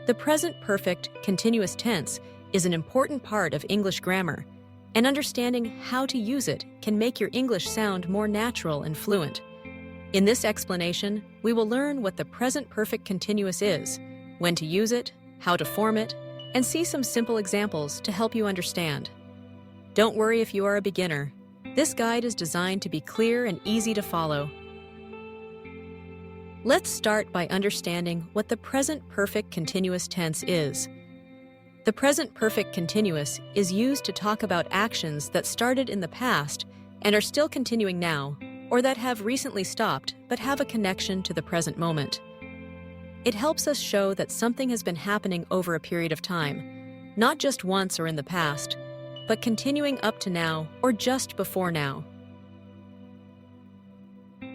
The present perfect continuous tense is an important part of English grammar, and understanding how to use it can make your English sound more natural and fluent. In this explanation, we will learn what the present perfect continuous is, when to use it, how to form it, and see some simple examples to help you understand. Don't worry if you are a beginner. This guide is designed to be clear and easy to follow. Let's start by understanding what the present perfect continuous tense is. The present perfect continuous is used to talk about actions that started in the past and are still continuing now, or that have recently stopped but have a connection to the present moment. It helps us show that something has been happening over a period of time, not just once or in the past, but continuing up to now or just before now.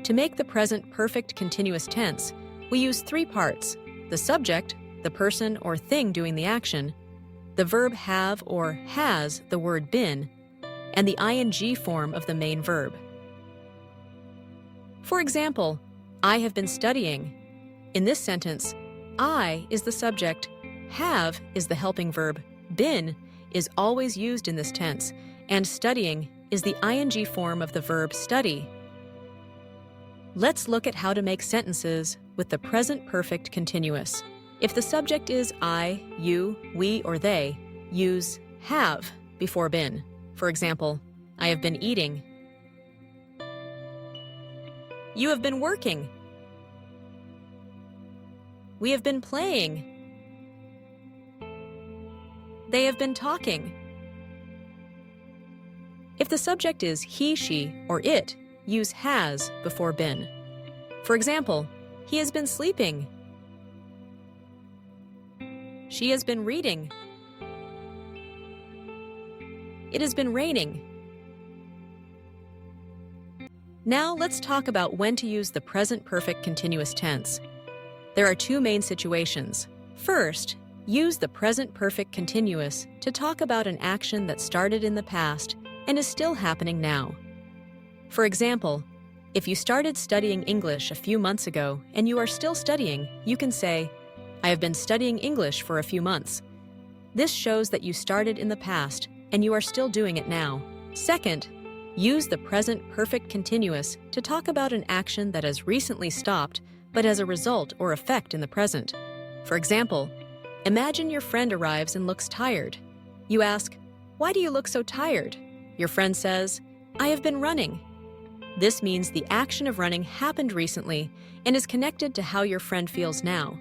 To make the present perfect continuous tense, we use three parts: the subject, the person or thing doing the action, the verb have or has the word been, and the ing form of the main verb. For example, I have been studying. In this sentence, I is the subject, have is the helping verb, been is always used in this tense, and studying is the ing form of the verb study. Let's look at how to make sentences with the present perfect continuous. If the subject is I, you, we, or they, use have before been. For example, I have been eating. You have been working. We have been playing. They have been talking. If the subject is he, she, or it, use has before been. For example, he has been sleeping. She has been reading. It has been raining. Now let's talk about when to use the present perfect continuous tense. There are two main situations. First, use the present perfect continuous to talk about an action that started in the past and is still happening now. For example, if you started studying English a few months ago and you are still studying, you can say, I have been studying English for a few months. This shows that you started in the past and you are still doing it now. Second, use the present perfect continuous to talk about an action that has recently stopped but has a result or effect in the present. For example, imagine your friend arrives and looks tired. You ask, why do you look so tired? Your friend says, I have been running. This means the action of running happened recently and is connected to how your friend feels now.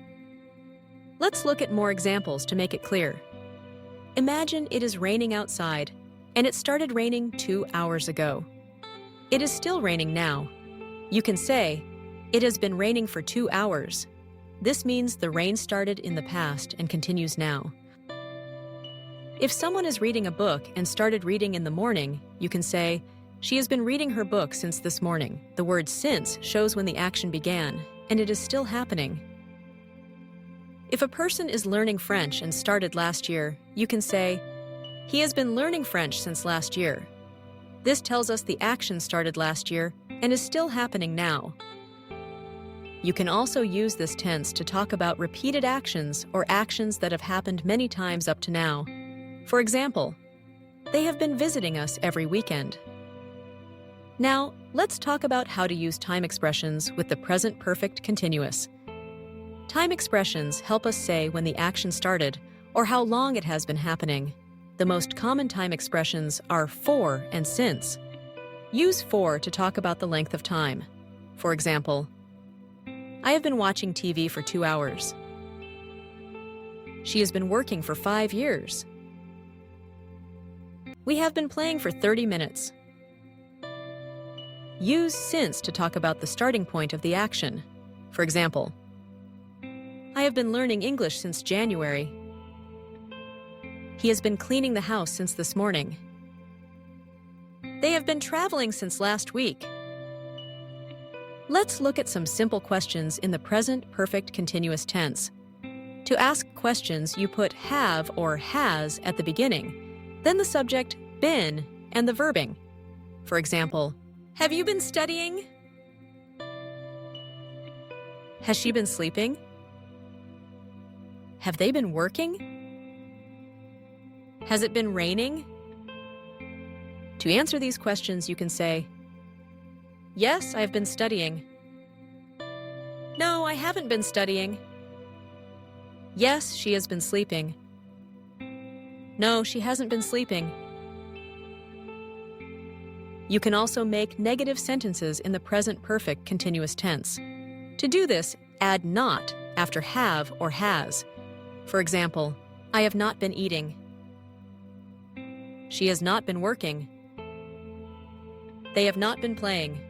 Let's look at more examples to make it clear. Imagine it is raining outside, and it started raining 2 hours ago. It is still raining now. You can say, it has been raining for 2 hours. This means the rain started in the past and continues now. If someone is reading a book and started reading in the morning, you can say, she has been reading her book since this morning. The word since shows when the action began, and it is still happening. If a person is learning French and started last year, you can say, he has been learning French since last year. This tells us the action started last year and is still happening now. You can also use this tense to talk about repeated actions or actions that have happened many times up to now. For example, they have been visiting us every weekend. Now, let's talk about how to use time expressions with the present perfect continuous. Time expressions help us say when the action started or how long it has been happening. The most common time expressions are for and since. Use for to talk about the length of time. For example, I have been watching TV for 2 hours. She has been working for 5 years. We have been playing for 30 minutes. Use since to talk about the starting point of the action. For example, I have been learning English since January. He has been cleaning the house since this morning. They have been traveling since last week. Let's look at some simple questions in the present perfect continuous tense. To ask questions, you put have or has at the beginning, then the subject, been, and the verbing. For example, have you been studying? Has she been sleeping? Have they been working? Has it been raining? To answer these questions, you can say, yes, I've been studying. No, I haven't been studying. Yes, she has been sleeping. No, she hasn't been sleeping. You can also make negative sentences in the present perfect continuous tense. To do this, add not after have or has. For example, I have not been eating. She has not been working. They have not been playing.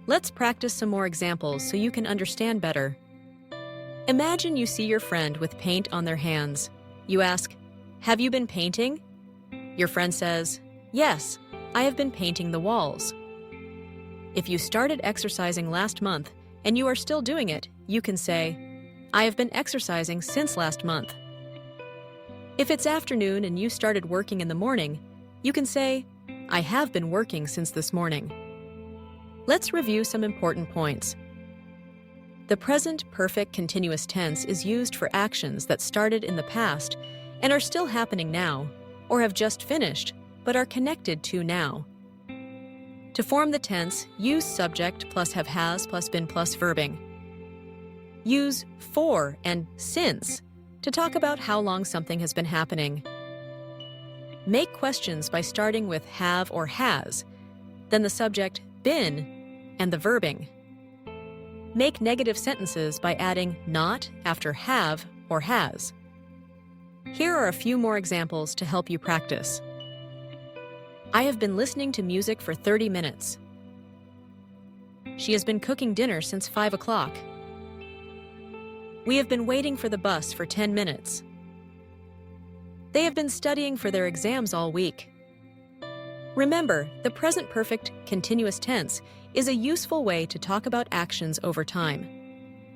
Let's practice some more examples so you can understand better. Imagine you see your friend with paint on their hands. You ask, have you been painting? Your friend says, yes, I have been painting the walls. If you started exercising last month and you are still doing it, you can say, I have been exercising since last month. If it's afternoon and you started working in the morning, you can say, I have been working since this morning. Let's review some important points. The present perfect continuous tense is used for actions that started in the past and are still happening now, or have just finished, but are connected to now. To form the tense, use subject plus have has plus been plus verbing. Use for and since to talk about how long something has been happening. Make questions by starting with have or has, then the subject been and the verbing. Make negative sentences by adding not after have or has. Here are a few more examples to help you practice. I have been listening to music for 30 minutes. She has been cooking dinner since 5 o'clock. We have been waiting for the bus for 10 minutes. They have been studying for their exams all week. Remember, the present perfect continuous tense is a useful way to talk about actions over time.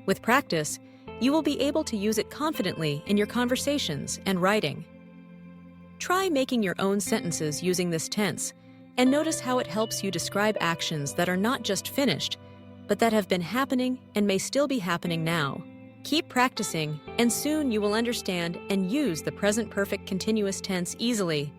With practice, you will be able to use it confidently in your conversations and writing. Try making your own sentences using this tense, and notice how it helps you describe actions that are not just finished, but that have been happening and may still be happening now. Keep practicing, and soon you will understand and use the present perfect continuous tense easily.